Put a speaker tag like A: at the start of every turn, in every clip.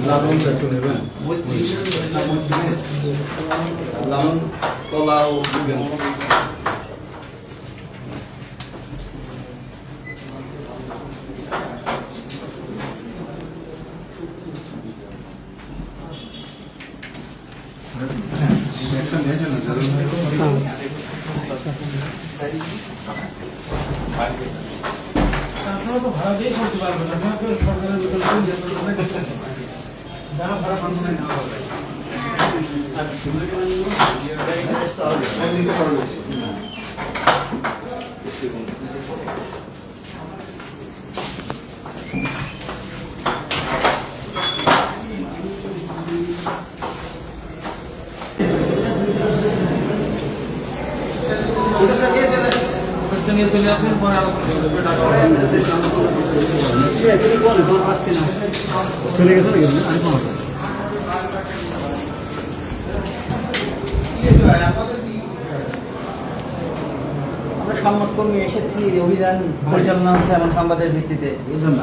A: লালন একটু নেবেন লালন কলা ও বিজ্ঞান একটা নিয়েছেন না
B: আপনারা তো ভাড়া দিয়ে করতে পারবেন না আপনারা তো সরকারের বিকল্প যারা ভাড়া পাচ্ছেন না আর সিমেন্ট নিয়ে চলে আসেন পরে আলোচনা চলে গেছে
C: আমরা সংবাদকর্মী এসেছি অভিযান পরিচালনা হচ্ছে এবং সংবাদের ভিত্তিতে এই জন্য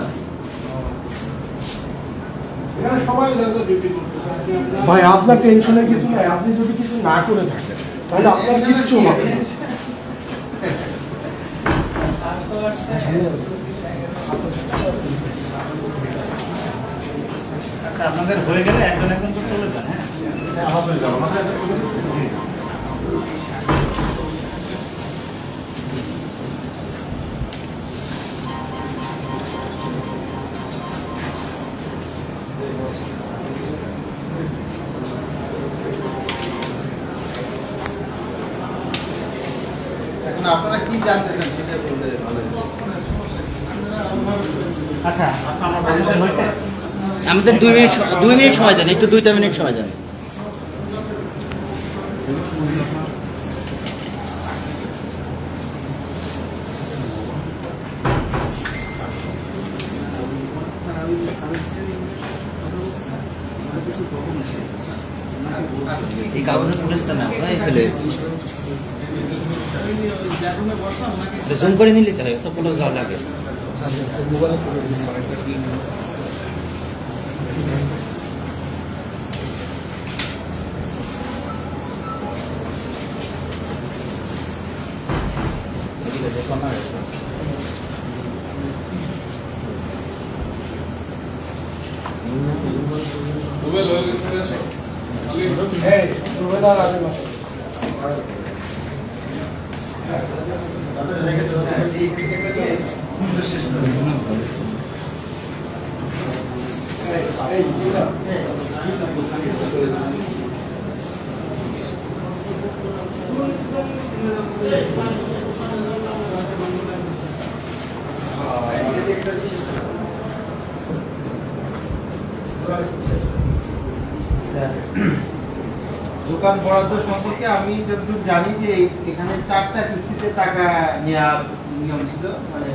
B: ভাই আপনার টেনশনের কিছু নাই, আপনি যদি কিছু না করে থাকেন তাহলে আপনার কিচ্ছু হবে না।
C: আচ্ছা আপনাদের হয়ে গেলে একজন একজন তো চলে যান। হ্যাঁ
B: আমাদের যাবো আমাদের
A: এখন আপনারা কি জানতে চান সেটা বললে ভালো
C: আচ্ছা আচ্ছা আমার বাড়িতে হয়েছে আমাদের 2 মিনিট সময় দেন, একটু 2টা মিনিট সময় দেন। এই কাগজের ফুটেজটা না ফেলে জুম করে নিলে তো হয়, তো কোনো জল লাগে।
A: দোকান বরাদ্দ সম্পর্কে আমি যতটুকু জানি যে এখানে 4টা কিস্তিতে টাকা নেওয়ার নিয়ম ছিল, মানে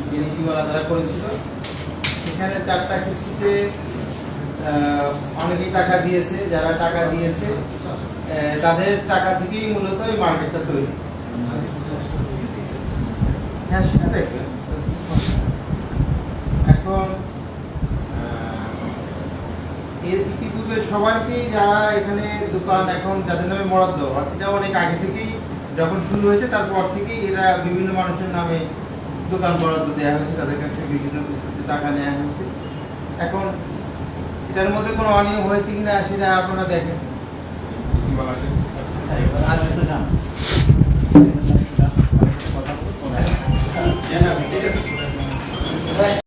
A: যে নীতিমালা দ্বারা করেছিল। এখানে 4টা কিস্তিতে অনেকেই টাকা দিয়েছে, যারা টাকা দিয়েছে তাদের টাকা থেকেই মূলত এই মার্কেটটা তৈরি। হ্যাঁ সেটা দেখবেন। এখন এর ইতিপূর্বে সবাইকেই যারা এখানে দোকান এখন যাদের নামে বরাদ্দ, এটা অনেক আগে থেকেই যখন শুরু হয়েছে তারপর থেকেই এরা বিভিন্ন মানুষের নামে দোকান বরাদ্দ দেওয়া হয়েছে, তাদের কাছে বিভিন্ন কিস্তিতে টাকা নেওয়া হয়েছে। এখন এটার মধ্যে কোনো অনিয়ম হয়েছে কিনা সেটা আপনারা দেখেন।